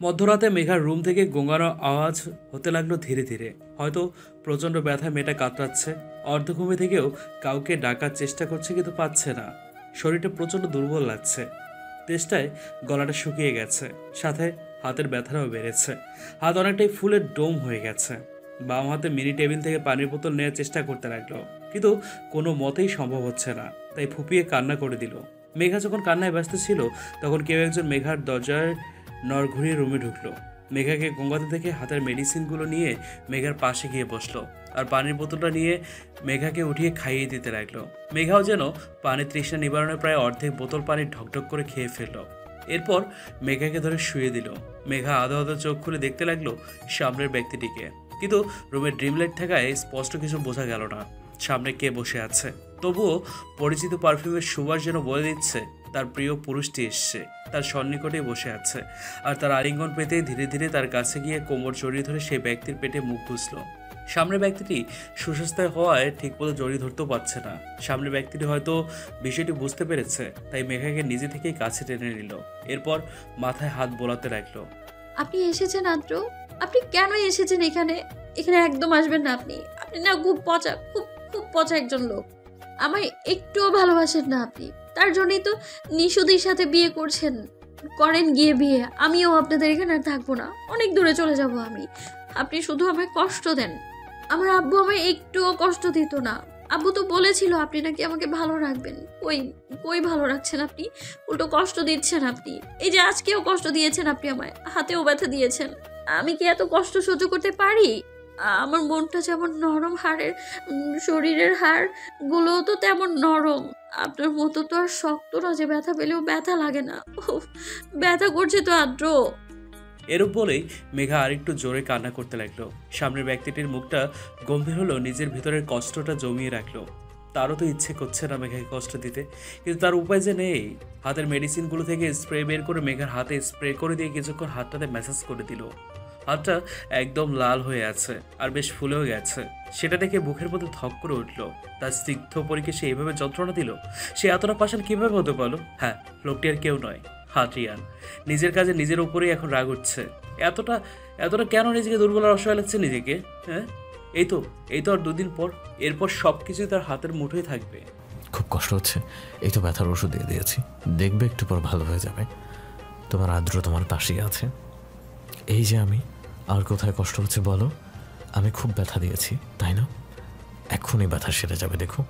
মধ্যরাতে মেঘার রুম থেকে গোঙানো আওয়াজ হতে লাগলো ধীরে ধীরে। হয়তো প্রচণ্ড ব্যথা মেয়েটা কাতরাচ্ছে। অর্ধঘুমে থেকেও কাউকে ডাকার চেষ্টা করছে, কিন্তু পাচ্ছে না। শরীরটা প্রচণ্ড দুর্বল লাগছে। তেষ্টায় গলাটা শুকিয়ে গেছে, সাথে হাতের ব্যথাটাও বেড়েছে। হাত অনেকটাই ফুলের ডোম হয়ে গেছে। বাম হাতে মিনি টেবিল থেকে পানির বোতল নেওয়ার চেষ্টা করতে লাগলো, কিন্তু কোনো মতেই সম্ভব হচ্ছে না। তাই ফুপিয়ে কান্না করে দিল। মেঘা যখন কান্নায় ব্যস্ত ছিল, তখন কেউ একজন মেঘার দরজায় নর ঘুরিয়ে রুমে ঢুকলো। মেঘাকে গঙ্গাতে দেখে হাতের মেডিসিনগুলো নিয়ে মেঘার পাশে গিয়ে বসলো, আর পানির বোতলটা নিয়ে মেঘাকে উঠিয়ে খাইয়ে দিতে লাগলো। মেঘাও যেন পানির তৃষ্ণা নিবারণের প্রায় অর্ধেক বোতল পানি ঢকঢক করে খেয়ে ফেললো। এরপর মেঘাকে ধরে শুয়ে দিল। মেঘা আধো আধো চোখ খুলে দেখতে লাগলো সামনের ব্যক্তিটিকে, কিন্তু রুমের ড্রিম লাইট থাকায় স্পষ্ট কিছু বোঝা গেল না সামনে কে বসে আছে। তবুও পরিচিত পারফিউমের সুবাস যেন বলে দিচ্ছে তার প্রিয় পুরুষটি এসছে, তার সন্নিকটেই বসে আছে। আর তার আলিঙ্গন পেতে ধীরে ধীরে তার কাছে গিয়ে কোমর জড়িয়ে ধরে সেই ব্যক্তির পেটে মুখ গুজল। সামনের ব্যক্তিটি সুস্বাস্থ্য হওয়ায় ঠিকমতো জড়িয়ে ধরতেও পারছে না। সামনের ব্যক্তিটি হয়তো বিষয়টি বুঝতে পেরেছে, তাই মেঘাকে নিজে থেকেই কাছে টেনে নিল। এরপর মাথায় হাত বোলাতে লাগলো। আপনি এসেছেন আদ্র? আপনি কেন এসেছেন এখানে? এখানে একদম আসবেন না আপনি। আপনি না খুব পচা, খুব খুব পচা একজন লোক। আমায় একটুও ভালোবাসেন না আপনি। তার জন্যই তো নিশুদির সাথে বিয়ে করছেন। করেন গিয়ে বিয়ে। আমিও আপনাদের এখানে আর থাকবো না, অনেক দূরে চলে যাব আমি। আপনি শুধু আমায় কষ্ট দেন। আমার আব্বু আমায় একটুও কষ্ট দিত না। আব্বু তো বলেছিল আপনি নাকি আমাকে ভালো রাখবেন। কই কই ভালো রাখছেন আপনি? উল্টো কষ্ট দিচ্ছেন আপনি। এই যে আজকেও কষ্ট দিয়েছেন আপনি, আমায় হাতেও ব্যথা দিয়েছেন। আমি কি এত কষ্ট সহ্য করতে পারি? আমার মনটা যেমন নরম, হাড়ের শরীরের হাড় গুলোও তো তেমন নরম। আপনার মতো তো আর শক্ত না যে ব্যথা পেলেও ব্যথা লাগে না। উফ, ব্যথা করছে তো আদ্র। এরূপ বলেই মেঘা আরেকটু জোরে কান্না করতে লাগলো। সামনের ব্যক্তিটির মুখটা গম্ভীর হলো, নিজের ভিতরের কষ্টটা জমিয়ে রাখলো। তারও তো ইচ্ছে করছে না মেঘাকে কষ্ট দিতে, কিন্তু তার উপায় যে নেই। হাতের মেডিসিনগুলো থেকে স্প্রে বের করে মেঘার হাতে স্প্রে করে দিয়ে কিছুক্ষণ হাতটাতে ম্যাসাজ করে দিল। হাতটা একদম লাল হয়ে আছে, আর বেশ ফুলেও গেছে। সেটা দেখে বুকের মধ্যে ধক করে উঠলো। তার স্নিগ্ধ পরীকে সে এইভাবে যন্ত্রণা দিল। সে এতটা পাষাণ কিভাবে হতে পারলো? হ্যাঁ, লোকটি আর কেউ নয়, হাটিয়ান। নিজের কাজে নিজের উপরেই এখন রাগ উঠছে। এতটা এতটা কেন নিজেকে দুর্বল আর অসহায় লাগছে নিজেকে? হ্যাঁ, এই তো এই তো আর দুদিন পর। এরপর সব কিছুই তার হাতের মুঠোয় থাকবে। খুব কষ্ট হচ্ছে, এই তো ব্যথার ওষুধ দিয়ে দিয়েছি, দেখবে একটু পর ভালো হয়ে যাবে। তোমার আদ্র তোমার পাশেই আছে। এই যে আমি, আর কোথায় কষ্ট হচ্ছে বলো? আমি খুব ব্যথা দিয়েছি, তাই না? এক্ষুনি ব্যথা সেরে যাবে, দেখো।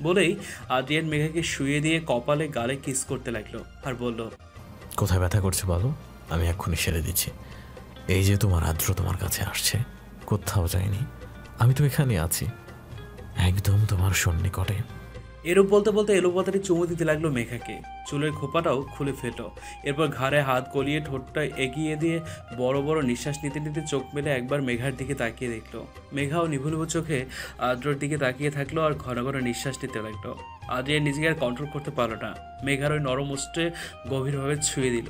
বলেই আদ্রিয়ান মেঘাকে শুয়ে দিয়ে কপালে গালে কিস করতে লাগলো, আর বলল, কোথায় ব্যথা করছে বলো, আমি এক্ষুনি সেরে দিচ্ছি। এই যে তোমার আদ্র তোমার কাছে আসছে, কোথাও যায়নি, আমি তো এখানে আছি, একদম তোমার সন্নিকটে। এরূপ বলতে বলতে এলোপাতাড়ি চুমু দিতে লাগলো মেঘাকে। চুলের খোপাটাও খুলে ফেললো। এরপর ঘাড়ে হাত গলিয়ে ঠোঁটটা এগিয়ে দিয়ে বড় বড় নিঃশ্বাস নিতে নিতে চোখ মেলে একবার মেঘার দিকে তাকিয়ে দেখলো। মেঘাও নিভু নিভু চোখে আদ্রর দিকে তাকিয়ে থাকলো, আর ঘন ঘন নিঃশ্বাস নিতে লাগলো। আদ্রিয়া নিজেকে আর কন্ট্রোল করতে পারলো না। মেঘার ওই নরম ওষ্ঠে গভীরভাবে ছুঁয়ে দিল।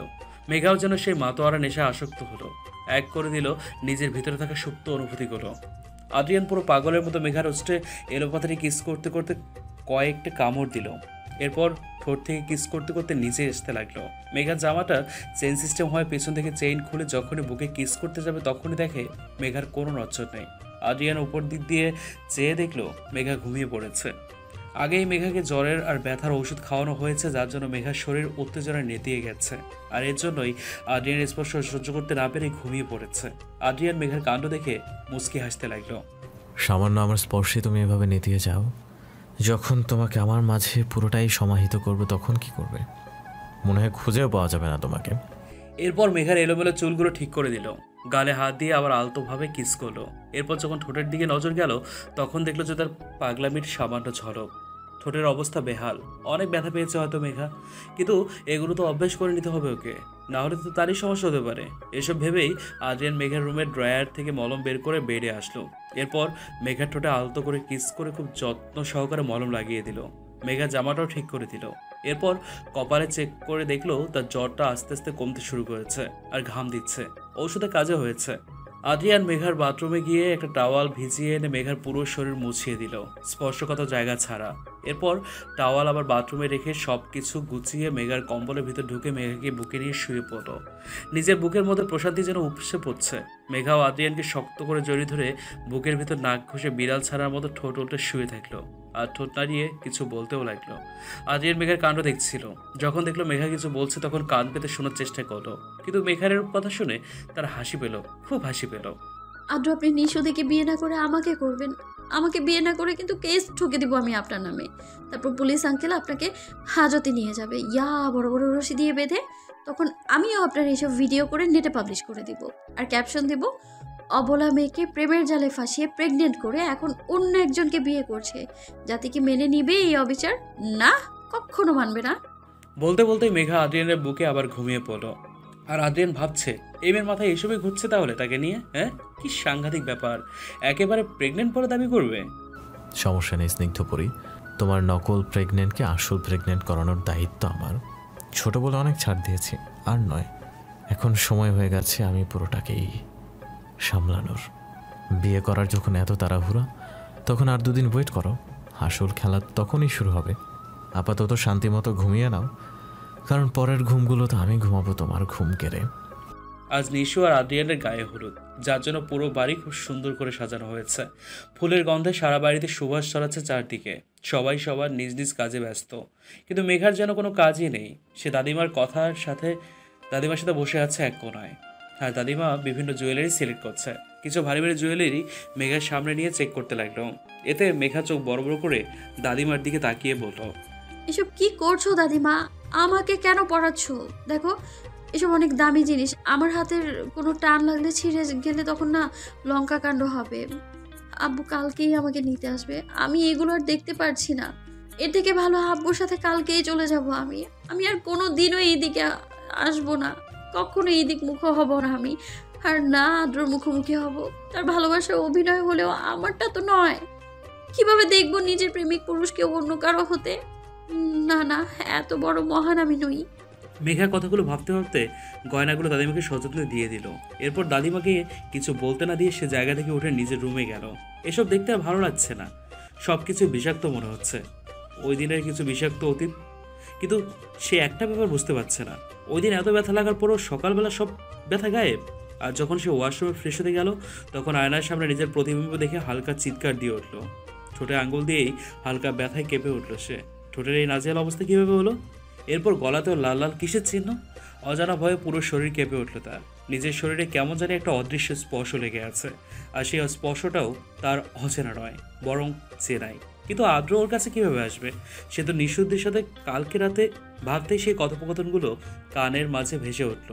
মেঘাও যেন সেই মাতোয়ারা নেশা আসক্ত হলো, এক করে দিল নিজের ভিতরে থাকা সুপ্ত অনুভূতিগুলো। আদ্রিয়ান পুরো পাগলের মতো মেঘার ওষ্ঠে এলোপাতাড়ি কিস করতে করতে কয়েকটা কামড় দিল। এরপর ঠোঁট থেকে কিস করতে করতে নিচে আসতে লাগলো। মেঘার জামাটা চেইন সিস্টেম হয়ে পেছন থেকে চেইন খুলে যখনই বুকে কিস করতে যাবে, তখনই দেখে মেঘার কোনো নচ্ছর নেই। আদ্রিয়ান উপর দিক দিয়ে চেয়ে দেখলো মেঘা ঘুমিয়ে পড়েছে। আগেই মেঘাকে জ্বরের আর ব্যথার ওষুধ খাওয়ানো হয়েছে, যার জন্য মেঘার শরীর উত্তেজনায় নেতিয়ে গেছে। আর এর জন্যই আদ্রিয়ান স্পর্শ সহ্য করতে না পেরে ঘুমিয়ে পড়েছে। আদ্রিয়ান মেঘার কাণ্ড দেখে মুচকি হাসতে লাগলো। সামান্য আমার স্পর্শে তুমি এভাবে নেতিয়ে যাও, যখন তোমাকে আমার মাঝে পুরোটাই সমাহিত করবে তখন কি করবে? মনে হয় খুঁজেও পাওয়া যাবে না তোমাকে। এরপর মেঘার এলোমেলো চুলগুলো ঠিক করে দিল, গালে হাত দিয়ে আবার আলতোভাবে কিস করলো। এরপর যখন ঠোঁটের দিকে নজর গেল, তখন দেখলো যে তার পাগলামির সামান্য ঝলক। ঠোঁটের অবস্থা বেহাল, অনেক ব্যথা পেয়েছে হয়তো মেঘা, কিন্তু এগুলো তো অভ্যেস করে নিতে হবে ওকে, না হলে তো তারই সমস্যা হতে পারে। এসব ভেবেই আদ্রিয়ান মেঘার রুমের ড্রয়ার থেকে মলম বের করে বেডে আসলো। এরপর মেঘার ঠোঁটে আলতো করে কিস করে খুব যত্ন সহকারে মলম লাগিয়ে দিল। মেঘা জামাটাও ঠিক করে দিল। এরপর কপালে চেক করে দেখলো তার জ্বরটা আস্তে আস্তে কমতে শুরু করেছে, আর ঘাম দিচ্ছে। ঔষধে কাজে হয়েছে। আদ্রিয়ান মেঘার বাথরুমে গিয়ে একটা টাওয়াল ভিজিয়ে এনে মেঘার পুরো শরীর মুছিয়ে দিল, স্পর্শকাতর জায়গা ছাড়া। এরপর টাওয়াল আবার বাথরুমে রেখে সব কিছু গুছিয়ে মেঘার কম্বলের ভিতর ঢুকে মেঘাকে বুকে নিয়ে শুয়ে পড়ল। নিজের বুকের মধ্যে প্রশান্তি যেন উপসে পড়ছে। মেঘাও আদ্রিয়ানকে শক্ত করে জড়িয়ে ধরে বুকের ভিতর নাক ঘষে বিড়াল ছাড়ার মতো ঠোঁট উল্টে শুয়ে থাকলো, আর ঠোঁট নাড়িয়ে কিছু বলতেও লাগলো। আদ্রিয়ান মেঘার কাণ্ড দেখছিল। যখন দেখলো মেঘা কিছু বলছে তখন কান পেতে শোনার চেষ্টা করলো, কিন্তু মেঘার এরূপ কথা শুনে তার হাসি পেল, খুব হাসি পেল। আদ্র, আপনি নিশু দেখে বিয়ে না করে আমাকে করবেন। আমাকে বিয়ে না করে কিন্তু কেস ঠুকে দিব আমি আপনার নামে। তারপর পুলিশ আঙ্কেল আপনাকে হাজতে নিয়ে যাবে, ইয়া বড় বড় রশি দিয়ে বেঁধে। তখন আমিও আপনার এইসব ভিডিও করে নেটে পাবলিশ করে দিব, আর ক্যাপশন দেব, অবলা মেয়েকে প্রেমের জালে ফাঁসিয়ে প্রেগনেন্ট করে এখন অন্য একজনকে বিয়ে করছে। যাতে কি মেনে নিবে এই অবিচার? না, কখনো মানবে না। বলতে বলতেই মেঘা আদ্রিয়ানের বুকে আবার ঘুমিয়ে পড়ল। আর আদ্রিয়ান ভাবছে, এই মেয়ের মাথায় এসবই ঘুরছে তাহলে তাকে নিয়ে। হ্যাঁ, কি সাংঘাতিক ব্যাপার, একেবারে প্রেগনেন্ট বলে দাবি করবে। সমস্যা নেই স্নিগ্ধপরি, তোমার নকল প্রেগনেন্টকে আসল প্রেগনেন্ট করানোর দায়িত্ব আমার। ছোট বলে অনেক ছাড় দিয়েছি, আর নয়, এখন সময় হয়ে গেছে আমি পুরোটাকেই সামলানোর। বিয়ে করার যখন এত তাড়াহুড়া, তখন আর 2 দিন ওয়েট করো, আসল খেলা তখনই শুরু হবে। আপাতত শান্তিমতো ঘুমিয়ে নাও, কারণ পরের ঘুমগুলো তো আমি ঘুমাবো তোমার ঘুম কেড়ে। আজ নিশু আর আদ্রিয়ানের গায়ে হলুদ, যার জন্য পুরো বাড়ি খুব সুন্দর করে সাজানো হয়েছে। ফুলের গন্ধে সারা বাড়িতে সুবাস ছড়াচ্ছে চারদিকে। সবাই সবার নিজ নিজ কাজে ব্যস্ত, কিন্তু মেঘার যেন কোনো কাজই নেই। সে দাদিমার দাদিমার সাথে বসে আছে এক কোনায়, আর দাদিমা বিভিন্ন জুয়েলারি সিলেক্ট করছে। কিছু ভারী ভারী জুয়েলারি মেঘার সামনে নিয়ে চেক করতে লাগলো। এতে মেঘা চোখ বড় বড় করে দাদিমার দিকে তাকিয়ে বলল, এসব কি করছো দাদিমা? আমাকে কেন পড়াচ্ছ? দেখো, এসব অনেক দামি জিনিস, আমার হাতের কোনো টান লাগলে ছিঁড়ে গেলে তখন না লঙ্কা কাণ্ড হবে। আব্বু কালকেই আমাকে নিতে আসবে, আমি এগুলো আর দেখতে পারছি না। এর থেকে ভালো আব্বুর সাথে কালকেই চলে যাব। আমি আর কোনো দিনও এইদিকে আসবো না, কখনো এইদিক মুখ হব না আমি। আর না আদ্রর মুখোমুখি হব, তার ভালোবাসা অভিনয় হলেও আমারটা তো নয়। কিভাবে দেখবো নিজের প্রেমিক পুরুষকে অন্য কারো হতে? না না, এত বড় মহান আমি নই। মেঘা কথাগুলো ভাবতে ভাবতে গয়নাগুলো দাদিমাকে সযত্নে দিয়ে দিল। এরপর দাদিমাকে কিছু বলতে না দিয়ে সে জায়গা থেকে উঠে নিজের রুমে গেল। এসব দেখতে আর ভালো লাগছে না, সব কিছু বিষাক্ত মনে হচ্ছে। ওই দিনের কিছু বিষাক্ত অতীত, কিন্তু সে একটা ব্যাপার বুঝতে পারছে না, ওই দিন এত ব্যথা লাগার পরও সকালবেলা সব ব্যথা গায়েব। আর যখন সে ওয়াশরুমে ফ্রেশ হতে গেল, তখন আয়নার সামনে নিজের প্রতিবিম্ব দেখে হালকা চিৎকার দিয়ে উঠল। ঠোঁটে আঙ্গুল দিয়েই হালকা ব্যথায় কেঁপে উঠল সে। ঠোঁটের এই নাজেহাল অবস্থা কীভাবে হলো? এরপর গলাতেও লাল লাল কিসের চিহ্ন? অজানা ভয়ে পুরো শরীর কেঁপে উঠল তার। নিজের শরীরে কেমন জানি একটা অদৃশ্য স্পর্শ লেগে আছে, আর সেই স্পর্শটাও তার অচেনা নয়, বরং চেনাই। কিন্তু আদ্র ওর কাছে কীভাবে আসবে? সে তো নিশুদ্ধের সাথে কালকে রাতে। ভাবতেই সেই কথোপকথনগুলো কানের মাঝে ভেসে উঠল।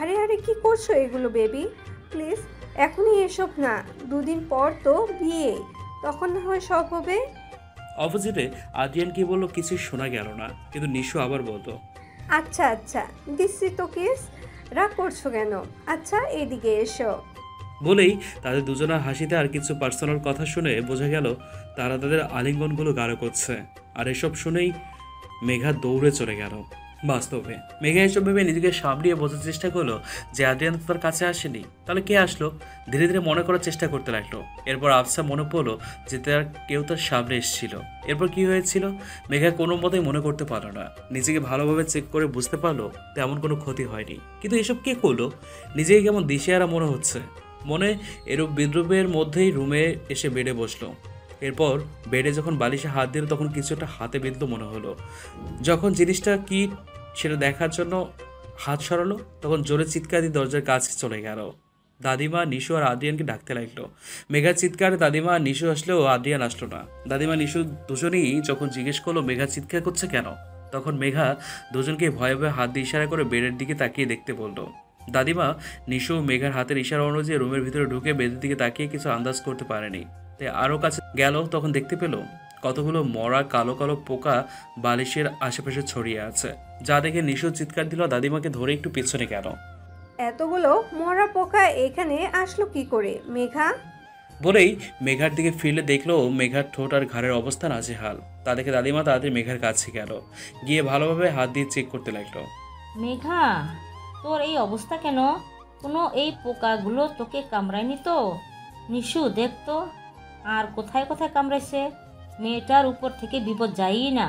আরে আরে কি করছো এগুলো বেবি? প্লিজ এখনই এসব না, 2 দিন পর তো বিয়ে, তখন না হয় সব হবে। অপোজিটে আদ্রিয়ান কি বললো কিছুই শোনা গেল না, কিন্তু নিশু আবার বলতো, আচ্ছা আচ্ছা দিচ্ছি তো কিস, রাগ করছো কেন? আচ্ছা এদিকে এসো। বলেই তাদের দুজনের হাসিতে আর কিছু পার্সোনাল কথা শুনে বোঝা গেল তারা তাদের আলিঙ্গনগুলো গাঢ় করছে। আর এসব শুনেই মেঘা দৌড়ে চলে গেল বাস্তবে। মেঘা এসব ভেবে নিজেকে সামলিয়ে বোঝার চেষ্টা করলো যে আদ্রিয়ান তো তার কাছে আসেনি, তাহলে কে আসলো? ধীরে ধীরে মনে করার চেষ্টা করতে লাগলো। এরপর আফসা মনে পড়লো যে কেউ তার সামনে এসেছিল। এরপর কি হয়েছিল মেঘা কোনো মতেই মনে করতে পারলো না। নিজেকে ভালোভাবে চেক করে বুঝতে পারলো তেমন কোনো ক্ষতি হয়নি, কিন্তু এসব কে করলো? নিজেকে কেমন দিশেহারা মনে হচ্ছে। মনে এরূপ বিদ্রুপের মধ্যেই রুমে এসে বেডে বসলো। এরপর বেডে যখন বালিশে হাত দিল তখন কিছুটা হাতে বিঁধল মনে হলো। যখন জিনিসটা কি সেটা দেখার জন্য হাত সরালো, তখন জোরে চিৎকার দিয়ে দরজার কাছে চলে গেল। দাদিমা, নিশু আর আদ্রিয়ানকে ডাকতে লাগলো। মেঘার চিৎকারে দাদিমা আর নিশু আসলেও আদ্রিয়ান আসলো না। দাদিমা নিশু দুজনেই যখন জিজ্ঞেস করলো মেঘা চিৎকার করছে কেন, তখন মেঘা দুজনকে ভয়ে ভয়ে হাত দিয়ে ইশারা করে বেডের দিকে তাকিয়ে দেখতে বললো। দাদিমা নিশু মেঘার হাতের ইশারা অনুযায়ী রুমের ভিতরে ঢুকে বেডের দিকে তাকিয়ে কিছু আন্দাজ করতে পারেনি, তাই আরও কাছে গেল। তখন দেখতে পেল কতগুলো মরা কালো কালো পোকা বালিশের আশেপাশে ছড়িয়ে আছে, যা দেখে নিশু চিৎকার দিল, দাদিমাকে ধরে একটু পেছনে গেল। এতগুলো মরা পোকা এখানে আসলো কি করে মেঘা? বলেই মেঘার দিকে ফিরলে দেখলো মেঘার ঠোঁট আর ঘাড়ের অবস্থা নাজেহাল। তা দেখে দাদিমা তাড়াতাড়ি মেঘার কাছে গেল, গিয়ে ভালোভাবে হাত দিয়ে চেক করতে লাগলো। মেঘা, তোর এই অবস্থা কেন? কোনো এই পোকাগুলো তোকে কামড়ায়নি তো? নিশু দেখ তো, আর কোথায় কোথায় কামড়াইছে। মেয়েটার উপর থেকে বিপদ যায়ই না।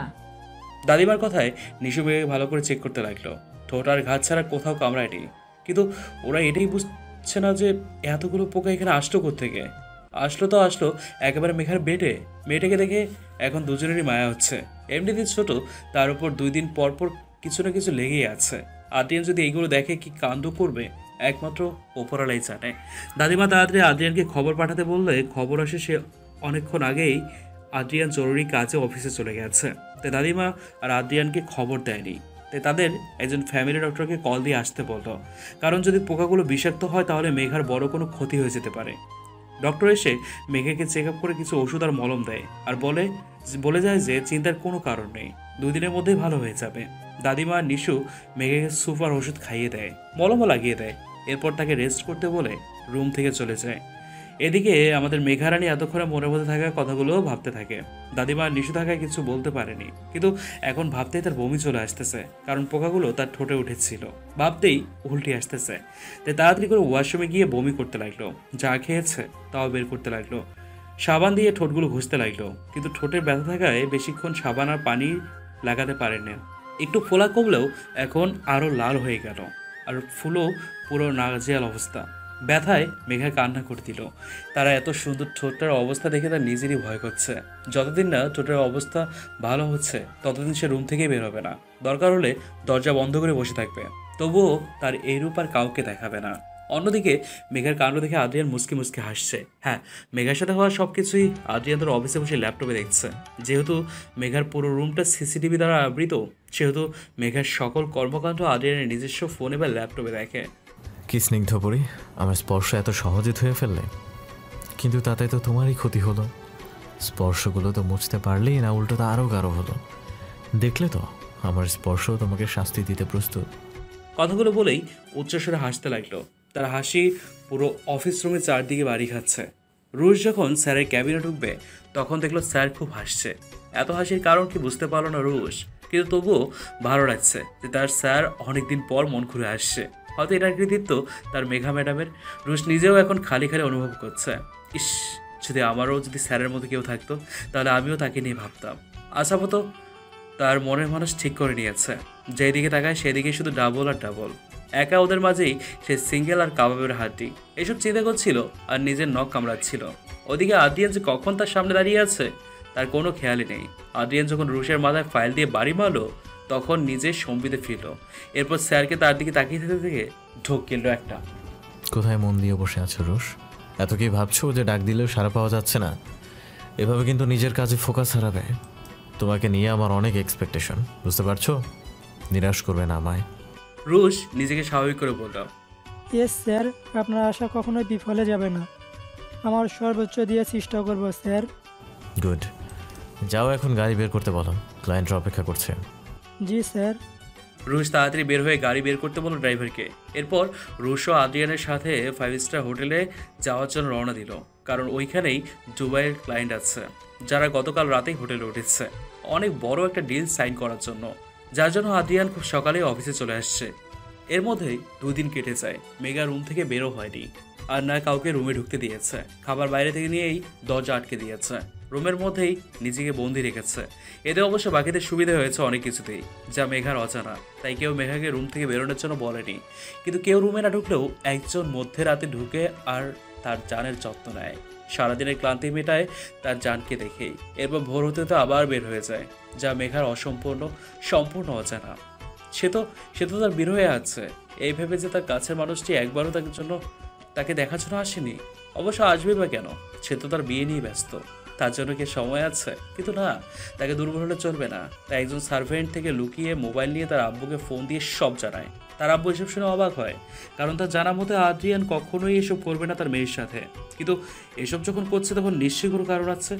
দাদিমার কথায় নিশু মেয়েকে ভালো করে চেক করতে লাগলো। ঠোঁট আর ঘাত ছাড়া কোথাও কামড়ায়নি, কিন্তু ওরা এটাই বুঝছে না যে এতগুলো পোকা এখানে আসলো কোত্থেকে। আসলো তো আসলো একেবারে মেঘার বেডে। মেয়েটাকে দেখে এখন দুজনেরই মায়া হচ্ছে। এমনিতে ছোট, তার উপর 2 দিন পর পর কিছু না কিছু লেগেই আছে। আদ্রিয়ান যদি এইগুলো দেখে কি কাণ্ড করবে একমাত্র ওপরালাই জানে। দাদিমা তাড়াতাড়ি আদ্রিয়ানকে খবর পাঠাতে বললে খবর আসে সে অনেকক্ষণ আগেই আদ্রিয়ান জরুরি কাজে অফিসে চলে গেছে। তাই দাদিমা আর আদ্রিয়ানকে খবর দেয়নি। তাই তাদের একজন ফ্যামিলি ডক্টরকে কল দিয়ে আসতে বলল, কারণ যদি পোকাগুলো বিষাক্ত হয় তাহলে মেঘার বড় কোনো ক্ষতি হয়ে যেতে পারে। ডক্টর এসে মেঘাকে চেক আপ করে কিছু ওষুধ আর মলম দেয় আর বলে যায় যে চিন্তার কোনো কারণ নেই, 2 দিনের মধ্যেই ভালো হয়ে যাবে। দাদিমা আর নিশু মেঘাকে সুপার ওষুধ খাইয়ে দেয়, মলমও লাগিয়ে দেয়। এরপর তাকে রেস্ট করতে বলে রুম থেকে চলে যায়। এদিকে আমাদের মেঘারানী এতক্ষণে মনের মধ্যে থাকা কথাগুলো ভাবতে থাকে। দাদিমা নিশু থাকায় কিছু বলতে পারেনি, কিন্তু এখন ভাবতেই তার বমি চলে আসতেছে, কারণ পোকাগুলো তার ঠোঁটে উঠেছিল। ভাবতেই উল্টি আসতেছে। তাই তাড়াতাড়ি করে ওয়াশরুমে গিয়ে বমি করতে লাগলো। যা খেয়েছে তাও বের করতে লাগলো। সাবান দিয়ে ঠোঁটগুলো ঘষতে লাগলো, কিন্তু ঠোঁটের ব্যথা থাকায় বেশিক্ষণ সাবান আর পানি লাগাতে পারেনি। একটু ফোলা কমলেও এখন আরও লাল হয়ে গেল, আর ফুলও পুরো নাজেহাল অবস্থা। ব্যথায় মেঘা কান্না করে দিল। তারা এত সুন্দর ঠোঁটটার অবস্থা দেখে তার নিজেরই ভয় করছে। যতদিন না ঠোঁটের অবস্থা ভালো হচ্ছে ততদিন সে রুম থেকেই বের হবে না। দরকার হলে দরজা বন্ধ করে বসে থাকবে, তবুও তার এই রূপ আর কাউকে দেখাবে না। অন্যদিকে মেঘার কাণ্ড দেখে আদ্রিয়ান মুসকি মুসকি হাসছে। হ্যাঁ, মেঘার সাথে হওয়া সব কিছুই আদ্রিয়ান তার অফিসে বসে ল্যাপটপে দেখছে। যেহেতু মেঘার পুরো রুমটা সিসিটিভি দ্বারা আবৃত, সেহেতু মেঘার সকল কর্মকাণ্ড আদ্রিয়ানের নিজস্ব ফোনে বা ল্যাপটপে দেখে। কি স্নিগ্ধপরি, আমার স্পর্শ এত সহজে ধুয়ে ফেললে, কিন্তু তাতে তো তোমারই ক্ষতি হলো। স্পর্শগুলো তো মুছতে পারলেই না, উল্টো তো আরও গাঢ় হলো। দেখলে তো আমার স্পর্শ তোমাকে শাস্তি দিতে প্রস্তুত। কথাগুলো বলেই উচ্চস্বরে হাসতে লাগলো। তার হাসি পুরো অফিস রুমে চারদিকে বাড়ি খাচ্ছে। রুশ যখন স্যারের ক্যাবিনে ঢুকবে তখন দেখলো স্যার খুব হাসছে। এত হাসির কারণ কি বুঝতে পারলো না রুশ, কিন্তু তবুও ভালো লাগছে যে তার স্যার অনেকদিন পর মন ঘুরে আসছে। হয়তো এটার কৃতিত্ব তার মেঘা ম্যাডামের। রুশ নিজেও এখন খালি খালি অনুভব করছে, ইস, যদি আমারও যদি স্যারের মতো কেউ থাকতো তাহলে আমিও তাকে নিয়ে ভাবতাম। আশাপত তার মনের মানুষ ঠিক করে নিয়েছে। যেদিকে তাকায় সেদিকে শুধু ডাবল আর ডাবল। একা ওদের মাঝেই সে সিঙ্গেল আর কাবাবের হাড্ডি। এইসব চিন্তা করছিল আর নিজের নখ কামড়াচ্ছিল। ওদিকে আদ্রিয়ান যে কখন তার সামনে দাঁড়িয়ে আছে তার কোনো খেয়ালই নেই। আদ্রিয়ান যখন রুশের মাথায় ফাইল দিয়ে বাড়ি মারলো তখন নিজে সম্বিতে ফিরল। এরপর স্যারকে তার দিকে তাকিয়ে থেকে থেকে ঢোক কিনল একটা। কোথায় মন দিয়ে বসে আছো রুশ? এত কি ভাবছো যে ডাক দিলেও সাড়া পাওয়া যাচ্ছে না? এভাবে কিন্তু নিজের কাজে ফোকাস হারাবে। তোমাকে নিয়ে আমার অনেক এক্সপেকটেশন, বুঝতে পারছো? নিরাশ করবে না আমায়। রুশ নিজেকে স্বাভাবিক করে বলল, ইয়েস স্যার, আপনার আশা কখনোই বিফলে যাবে না। আমার সর্বোচ্চ দিয়ে চেষ্টা করব স্যার। গুড, যাও এখন গাড়ি বের করতে বলো, ক্লায়েন্টরা অপেক্ষা করছে। জি স্যার। রুশ তাড়াতাড়ি বের হয়ে গাড়ি বের করতে বলল ড্রাইভারকে। এরপর রুশ ও আদ্রিয়ানের সাথে 5 স্টার হোটেলে যাওয়ার জন্য রওনা দিল, কারণ ওইখানেই দুবাইয়ের ক্লায়েন্ট আছে যারা গতকাল রাতেই হোটেলে উঠেছে অনেক বড় একটা ডিল সাইন করার জন্য, যার জন্য আদ্রিয়ান খুব সকালে অফিসে চলে আসছে। এর মধ্যেই 2 দিন কেটে যায়। মেগা রুম থেকে বেরো হয়নি, আর না কাউকে রুমে ঢুকতে দিয়েছে। খাবার বাইরে থেকে নিয়েই দরজা আটকে দিয়েছে। রুমের মধ্যেই নিজেকে বন্দি রেখেছে। এতে অবশ্য বাকিদের সুবিধা হয়েছে অনেক কিছুতেই, যা মেঘার অজানা। তাই কেউ মেঘাকে রুম থেকে বেরোনোর জন্য বলেনি, কিন্তু কেউ রুমে না ঢুকলেও একজন মধ্যরাতে ঢুকে আর তার জানের যত্ন নেয়। সারাদিনের ক্লান্তি মেটায় তার জানকে দেখেই। এরপর ভোর হতে তো আবার বের হয়ে যায়, যা মেঘার সম্পূর্ণ অজানা। সে তো তার বের হয়ে আছে এই ভেবে যে তার কাছের মানুষটি একবারও তাকে দেখার জন্য আসেনি। অবশ্য আসবে বা কেন, সে তো তার বিয়ে নিয়ে ব্যস্ত, তার জন্য কি সময় আছে? কিন্তু না, তাকে দুর্বল হলে চলবে না। তাই একজন সার্ভেন্ট থেকে লুকিয়ে মোবাইল নিয়ে তার আব্বুকে ফোন দিয়ে সব জানায়। তার আব্বু এসব শুনে অবাক হয়, কারণ তার জানা মতে আদ্রিয়ান কখনোই এসব করবে না তার মেয়ের সাথে। কিন্তু এসব যখন করছে তখন নিশ্চয়ই কোনো কারণ আছে।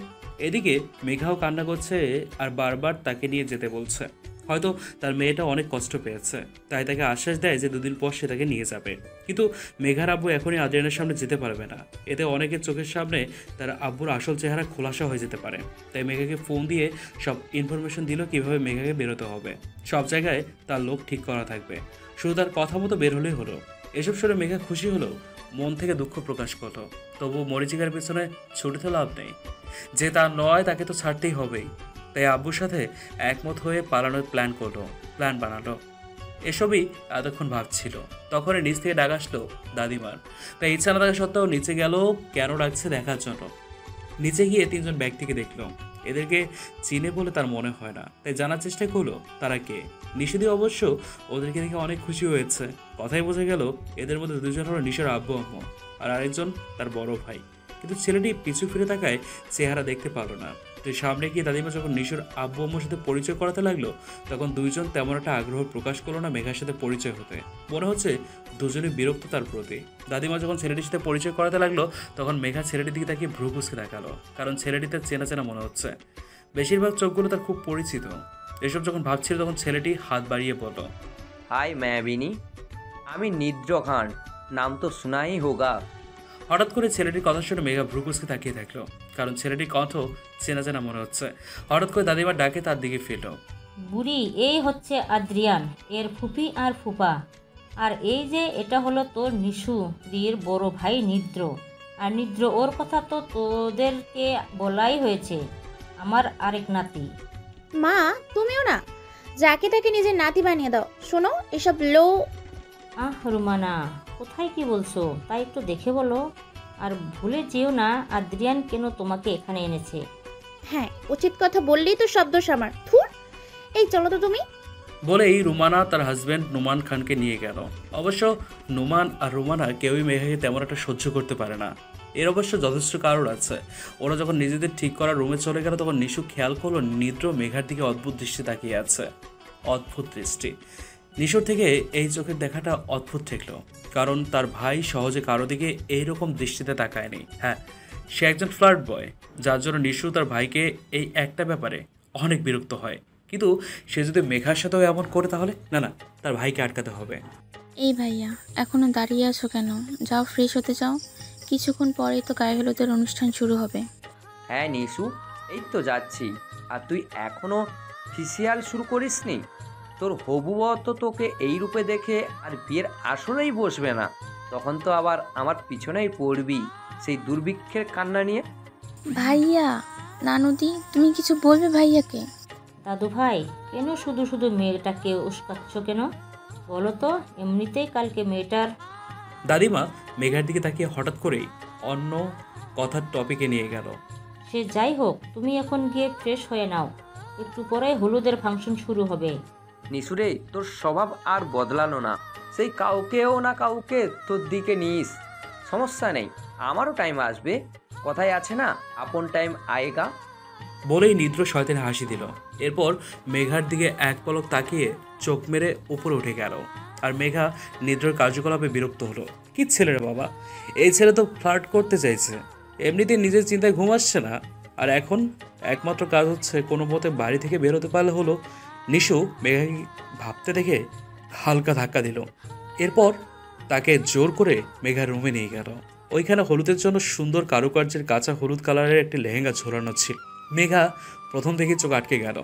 এদিকে মেঘাও কান্না করছে আর বারবার তাকে নিয়ে যেতে বলছে। হয়তো তার মেয়েটা অনেক কষ্ট পেয়েছে, তাই তাকে আশ্বাস দেয় যে 2 দিন পর সে তাকে নিয়ে যাবে। কিন্তু মেঘার আব্বু এখনই আদ্রিয়ানের সামনে যেতে পারবে না। এতে অনেকের চোখের সামনে তার আব্বুর আসল চেহারা খোলাসা হয়ে যেতে পারে। তাই মেঘাকে ফোন দিয়ে সব ইনফরমেশন দিল কীভাবে মেঘাকে বেরোতে হবে। সব জায়গায় তার লোক ঠিক করা থাকবে, শুধু তার কথা মতো বের হলেই হলো। এসব শুনে মেঘা খুশি হলেও মন থেকে দুঃখ প্রকাশ করলো। তবু মরিচিকার পেছনে ছুটে তো লাভ নেই, যে তার নয় তাকে তো ছাড়তেই হবেই। তাই আব্বুর সাথে একমত হয়ে পালানোর প্ল্যান বানালো। এসবই এতক্ষণ ভাবছিল, তখনই নিচ থেকে ডাক আসলো দাদিমার। তাই ইচ্ছা না থাকা সত্ত্বেও নিচে গেল কেন ডাকছে দেখার জন্য। নিচে গিয়ে তিনজন ব্যক্তিকে দেখলো। এদেরকে চিনে বলে তার মনে হয় না, তাই জানার চেষ্টা করলো তারা কে। নিষেধী অবশ্য ওদেরকে দেখে অনেক খুশি হয়েছে। কথাই বোঝা গেল এদের মধ্যে দুজন হলো নিশোর আব্বু আম্মু, আর আরেকজন তার বড় ভাই। কিন্তু ছেলেটি পিছু ফিরে তাকায় চেহারা দেখতে পারলো না। তো সামনে গিয়ে দাদিমা যখন নিশোর আব্বু আম্মুর সাথে পরিচয় করাতে লাগলো, তখন দুইজন তেমন একটা আগ্রহ প্রকাশ করলো না মেঘার সাথে পরিচয় হতে। মনে হচ্ছে দুজনই বিরক্ত তার প্রতি। দাদিমা যখন ছেলেটির সাথে পরিচয় করাতে লাগলো, তখন মেঘা ছেলেটির দিকে তাকিয়ে ভ্রু কুঁচকে তাকালো, কারণ ছেলেটি তার চেনা চেনা মনে হচ্ছে। বেশিরভাগ চোখগুলো তার খুব পরিচিত। এসব যখন ভাবছিল তখন ছেলেটি হাত বাড়িয়ে বলল, हाय मैं বিনি, আমি নিদ্র খান, নাম তো শোনাই হোগা। হঠাৎ করে ছেলেটির কথা শুনে মেঘা ভ্রু কুঁচকে তাকিয়ে থাকলো, কারণ ছেলেটির কণ্ঠ চেনা চেনা মনে হচ্ছে। হঠাৎ করে দাদিমার ডাকে তার দিকে ফিরল। বুড়ি, এই হচ্ছে আদ্রিয়ান, এর ফুপি আর ফুপা। আর এই যে এটা হলো তোর নিশু দির বড় ভাই নিদ্র। আর নিদ্র ওর কথা তো তোদেরকে বলাই হয়েছে, আমার আরেক নাতি। মা, তুমিও না যাকে তাকে নিজের নাতি বানিয়ে দাও। শোনো, এসব লো। রুমানা, কোথায় কি বলছো তাই একটু দেখে বলো। আর ভুলে যেও না আদ্রিয়ান কেন তোমাকে এখানে এনেছে। হ্যাঁ, উচিত কথা বললেই তো শব্দ আমার। থুর, এই চলো তো তুমি। বলেই রুমানা তার হাজব্যান্ড নোমান খানকে নিয়ে গেল। অবশ্য নোমান আর রুমানা কেউই মেঘাকে তেমন একটা সহ্য করতে পারে না। এর অবশ্য যথেষ্ট কারণ আছে। ওরা যখন নিজেদের ঠিক করা রুমে চলে গেল, তখন নিশু খেয়াল করলো নিদ্র মেঘার দিকে অদ্ভুত দৃষ্টি তাকিয়ে আছে। অদ্ভুত দৃষ্টি। নিশুর থেকে এই চোখের দেখাটা অদ্ভুত ঠেকলো, কারণ তার ভাই সহজে কারো দিকে এইরকম দৃষ্টিতে তাকায়নি। হ্যাঁ, সে একজন ফ্লার্ট বয়, যার জন্য নিশু তার ভাইকে এই একটা ব্যাপারে অনেক বিরক্ত হয়। কিন্তু সে যদি মেঘার সাথেও এমন করে তাহলে না, তার ভাইকে আটকাতে হবে। এই ভাইয়া, এখনো দাঁড়িয়ে আছো কেন? যাও, ফ্রেশ হতে যাও। কিছুক্ষণ পরেই তো গায়ে হলুদের অনুষ্ঠান শুরু হবে। হ্যাঁ নিশু, এই তো যাচ্ছি। আর তুই এখনো ফেসিয়াল শুরু করিসনি? তোর হবু বউ তো তোকে এই রূপে দেখে আর বিয়ের আসরেই বসবে না। তখন তো আবার আমার পিছনেই পড়বি সেই দুর্ভিক্ষের কান্না নিয়ে। ভাইয়া, নানুদি, তুমি কিছু বলবে ভাইয়াকে? দাদু ভাই, কেন শুধু শুধু মেয়েটাকে উস্কাচ্ছ কেন বলো তো? এমনিতেই কালকে মেয়েটার। দাদিমা মেঘার দিকে তাকিয়ে হঠাৎ করেই অন্য কথার টপিকে নিয়ে গেল। সে যাই হোক, তুমি এখন গিয়ে ফ্রেশ হয়ে নাও, একটু পরে হলুদের ফাংশন শুরু হবে। নিশুরে, তোর স্বভাব আর বদলানো না। সেই কাউকেও না কাউকে তোর দিকে নিস, সমস্যা নেই, আমারও টাইম আসবে। কথায় আছে না, আপন টাইম আয়েগা। বলেই নিদ্র শয়তানে হাসি দিল। এরপর মেঘার দিকে এক পলক তাকিয়ে চোখ মেরে উপরে উঠে গেল। আর মেঘা নিদ্রর কার্যকলাপে বিরক্ত হলো। কি ছেলে রে বাবা, এই ছেলে তো ফ্লার্ট করতে চাইছে, এমনিতে নিজের চিন্তায় ঘুম আসছে না, আর এখন একমাত্র কাজ হচ্ছে কোনো মতে বাড়ি থেকে বেরোতে পারলে হলো। নিশু মেঘাকে ভাবতে দেখে হালকা ধাক্কা দিল। এরপর তাকে জোর করে মেঘার রুমে নিয়ে গেল। ওইখানে হলুদের জন্য সুন্দর কারুকার্যের কাঁচা হলুদ কালারের একটি লেহেঙ্গা ঝোলানো ছিল। মেঘা প্রথম থেকে চোখ আটকে গেল।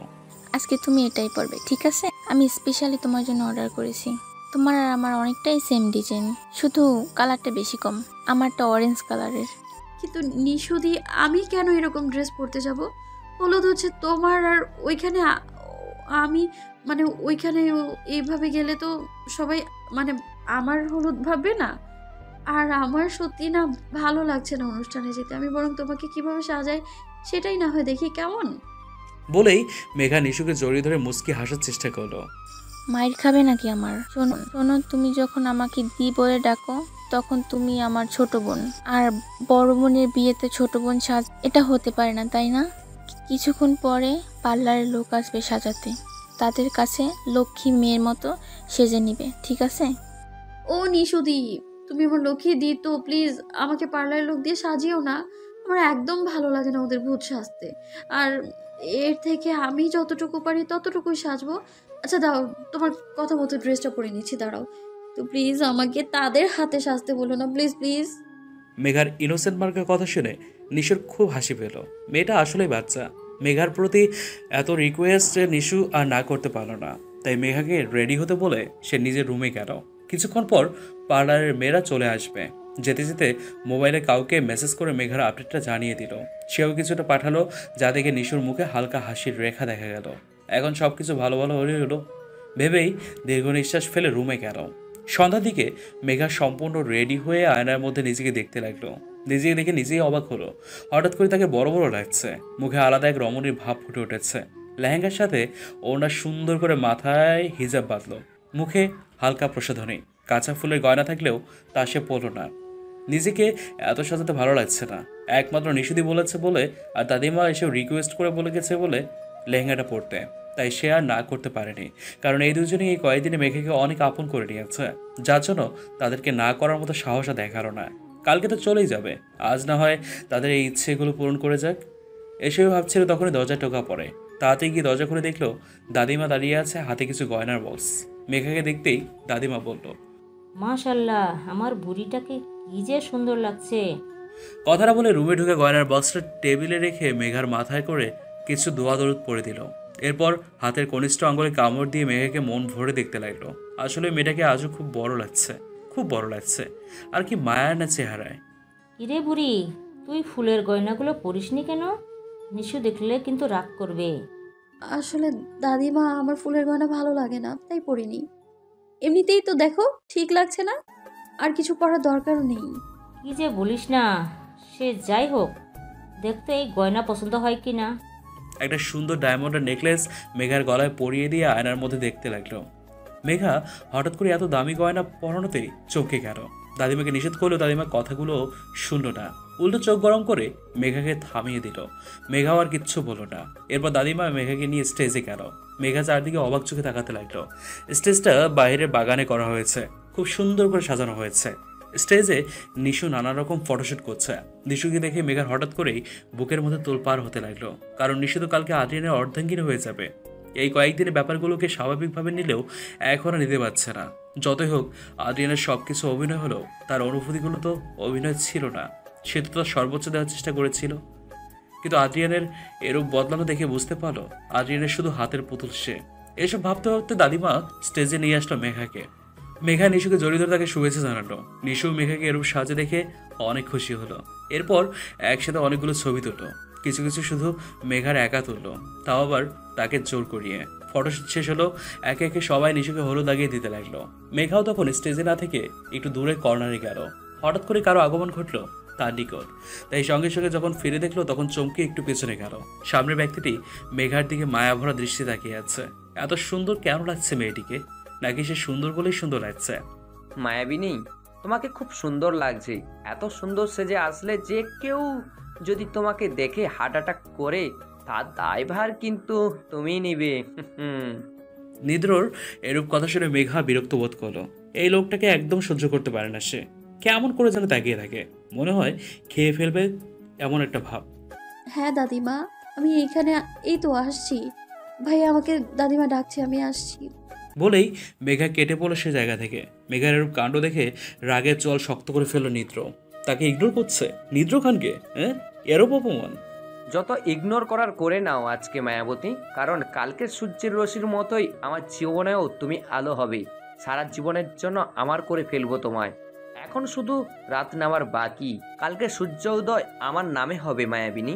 আজকে তুমি এটাই পরবে, ঠিক আছে? আমি স্পেশালি তোমার জন্য অর্ডার করেছি। তোমার আর আমার অনেকটাই সেম ডিজাইন, শুধু কালারটা বেশি কম। আমারটা অরেঞ্জ কালারের। কিন্তু নিশুদি, আমি কেন এরকম ড্রেস পরতে যাব? হলুদ হচ্ছে তোমার, আর ওইখানে আমি মানে ওইখানে এইভাবে গেলে তো সবাই মানে আমার হলুদ ভাববে না। আর আমার সত্যি না ভালো লাগছে না অনুষ্ঠানে যেতে। আমি বরং তোমাকে কিভাবে সাজাই সেটাই না হয় দেখি কেমন। বলেই মেঘা নিশুকে জড়িয়ে ধরে মুচকি হাসার চেষ্টা করলো। মায়ের খাবে নাকি আমার? শোনো শোনো, তুমি যখন আমাকে দি বলে ডাকো তখন তুমি আমার ছোট বোন, আর বড় বোনের বিয়েতে ছোট বোন সাজ, এটা হতে পারে না, তাই না? কিছুক্ষণ পরে পার্লারের লোক আসবে সাজাতে, তাদের কাছে লক্ষ্মী মেয়ের মতো সেজে নিবে, ঠিক আছে? ও নিশুদি, তুমি আমার লক্ষ্মী দি, তো প্লিজ আমাকে পার্লারের লোক দিয়ে সাজিও না। আমার একদম ভালো লাগে না ওদের ভূত সাজতে। আর এর থেকে আমি যতটুকু পারি ততটুকুই সাজবো। আচ্ছা দাও, তোমার কথা মতো ড্রেসটা পরে নিচ্ছি, দাঁড়াও। তো প্লিজ আমাকে তাদের হাতে সাজতে বলো না, প্লিজ প্লিজ। মেঘার ইনোসেন্ট মার্কের কথা শুনে নিশুর খুব হাসি পেল। মেয়েটা আসলেই বাচ্চা। মেঘার প্রতি এত রিকোয়েস্ট নিশু আর না করতে পারল না, তাই মেঘাকে রেডি হতে বলে সে নিজের রুমে গেল। কিছুক্ষণ পর পার্লারের মেয়েরা চলে আসবে। যেতে যেতে মোবাইলে কাউকে মেসেজ করে মেঘার আপডেটটা জানিয়ে দিল। সেও কিছুটা পাঠালো, যা দেখে নিশুর মুখে হালকা হাসির রেখা দেখা গেল। এখন সব কিছু ভালো ভালো হলো ভেবেই দীর্ঘ নিঃশ্বাস ফেলে রুমে গেল। সন্ধ্যার দিকে মেঘা সম্পূর্ণ রেডি হয়ে আয়নার মধ্যে নিজেকে দেখতে লাগলো। নিজেকে দেখে নিজেই অবাক হলো। হঠাৎ করে তাকে বড় বড় লাগছে, মুখে আলাদা এক রমণীর ভাব ফুটে উঠেছে। লেহেঙ্গার সাথে ওনার সুন্দর করে মাথায় হিজাব বাঁধলো, মুখে হালকা প্রসাধনী। কাঁচা ফুলের গয়না থাকলেও তা সে পরল না। নিজেকে এত সাজাতে ভালো লাগছে না, একমাত্র নিষেধই বলেছে বলে আর দাদিমা এসে রিকোয়েস্ট করে বলে গেছে বলে লেহেঙ্গাটা পরতে। তাই সে আর না করতে পারেনি, কারণ এই দুজনেই এই কয়েকদিনে মেঘাকে অনেক আপন করে নিয়েছে, যার জন্য তাদেরকে না করার মতো সাহসা দেখালো না। কালকে তো চলেই যাবে, আজ না হয় তাদের এই ইচ্ছেগুলো পূরণ করে যাক। এসেও ভাবছিল, তখনই দরজায় টোকা পড়ে। তাতে গিয়ে দরজা খুলে দেখলো দাদিমা দাঁড়িয়ে আছে, হাতে কিছু গয়নার বক্স। মেঘাকে দেখতেই দাদিমা বলল, মাশাল্লাহ, আমার বুড়িটাকে কি যে সুন্দর লাগছে। কথাটা বলে রুমে ঢুকে গয়নার বক্সটা টেবিলে রেখে মেঘার মাথায় করে কিছু দোয়া দরুদ পড়ে দিল। এরপর হাতের কনিষ্ঠ আঙুলে কামড় দিয়ে মেঘাকে মন ভরে দেখতে লাগলো। আসলে মেয়েটাকে আজও খুব বড় লাগছে, খুব বড় লাগছে। আর কি মায়ার না চেহারায়। কিরে বুড়ি, তুই ফুলের গয়নাগুলো পরিসনি কেন? নিশু দেখলে কিন্তু রাগ করবে। আসলে দাদিমা, আমার ফুলের গয়না ভালো লাগে না, তাই পরিনি। এমনিতেই তো দেখো ঠিক লাগছে না, আর কিছু পরার দরকারও নেই। কি যে বলিস না, সে যাই হোক, দেখতে এই গয়না পছন্দ হয় কি না। একটা সুন্দর ডায়মন্ডের নেকলেস মেঘার গলায় পরিয়ে দিয়ে আয়নার মধ্যে দেখতে লাগলো। মেঘা হঠাৎ করে এত দামি গয়না পরানোতেই চমকে গেল। দাদিমাকে নিষেধ করলেও দাদিমা কথাগুলো শুনলো না, উল্টো চোখ গরম করে মেঘাকে থামিয়ে দিল। মেঘাও আর কিচ্ছু বলল না। এরপর দাদিমা মেঘাকে নিয়ে স্টেজে গেল। মেঘা চারদিকে অবাক চোখে তাকাতে লাগলো। স্টেজটা বাইরের বাগানে করা হয়েছে, খুব সুন্দর করে সাজানো হয়েছে। স্টেজে নিশু নানা রকম ফটোশ্যুট করছে। নিশুকে দেখে মেঘার হঠাৎ করেই বুকের মধ্যে তোলপাড় হতে লাগলো, কারণ নিশু তো কালকে আদ্রিয়ানের অর্ধাঙ্গিনী হয়ে যাবে। এই কয়েকদিনের ব্যাপারগুলোকে স্বাভাবিকভাবে নিলেও এখনও নিতে পারছে না। যতই হোক, আদ্রিয়ানের সব কিছু অভিনয় হলেও তার অনুভূতিগুলো তো অভিনয় ছিল না। সে তো তার সর্বোচ্চ দেওয়ার চেষ্টা করেছিল। কিন্তু আদ্রিয়ানের এরূপ বদলানো দেখে বুঝতে পারলো আদ্রিয়ানের শুধু হাতের পুতুল সে। এসব ভাবতে ভাবতে দাদিমা স্টেজে নিয়ে আসলো মেঘাকে। মেঘা নিশুকে জড়িয়ে ধরে তাকে শুভেচ্ছা জানালো। নিশু মেঘাকে এরূপ সাজে দেখে অনেক খুশি হলো। এরপর একসাথে অনেকগুলো ছবি তুললো। কিছু কিছু শুধু মেঘার একা তুললো, তাও আবার তাকে জোর করিয়ে। ফটোশুট শেষ হলো, একে একে সবাই নিশুকে হলুদ লাগিয়ে দিতে লাগলো। মেঘাও তখন স্টেজে না থেকে একটু দূরে কর্নারে গেল। হঠাৎ করে কারো আগমন ঘটলো তার নিকট, তাই সঙ্গে সঙ্গে যখন ফিরে দেখলো তখন চমকে একটু পেছনে গেল। সামনের ব্যক্তিটি মেঘার দিকে মায়াভরা দৃষ্টি তাকিয়ে আছে। এত সুন্দর কেন লাগছে মেয়েটিকে? নাকি সে সুন্দর বলেই সুন্দর লাগছে? মায়াবিনী, তোমাকে খুব সুন্দর লাগছে। এত সুন্দর সেজে আসলে যে কেউ যদি তোমাকে দেখে হার্ট অ্যাটাক করে, তার দায়ভার কিন্তু তুমি নিবে। নিদ্রর এরূপ কথা শুনে মেঘা বিরক্ত বোধ করলো। এই লোকটাকে একদম সহ্য করতে পারে না সে। কেমন করে যেন তাকিয়ে থাকে, মনে হয় খেয়ে ফেলবে এমন একটা ভাব। হ্যাঁ দাদিমা, আমি এইখানে, এই তো আসছি। ভাই আমাকে দাদিমা ডাকছে, আমি আসছি। বলেই মেঘা কেটে পড়লো সে জায়গা থেকে। মেঘার এরূপ কাণ্ড দেখে রাগের জল শক্ত করে ফেললো নিদ্র। তাকে ইগনোর করছে নিদ্র খানকে, হ্যাঁ? এরূপ অপমান যত ইগনোর করার করে নাও আজকে মায়াবতী, কারণ কালকে সূর্যের রশ্মির মতোই আমার জীবনেও তুমি আলো হবে। সারা জীবনের জন্য আমার করে ফেলবো তোমায়। এখন শুধু রাত নামার বাকি, কালকে সূর্য উদয় আমার নামে হবে মায়াবিনী।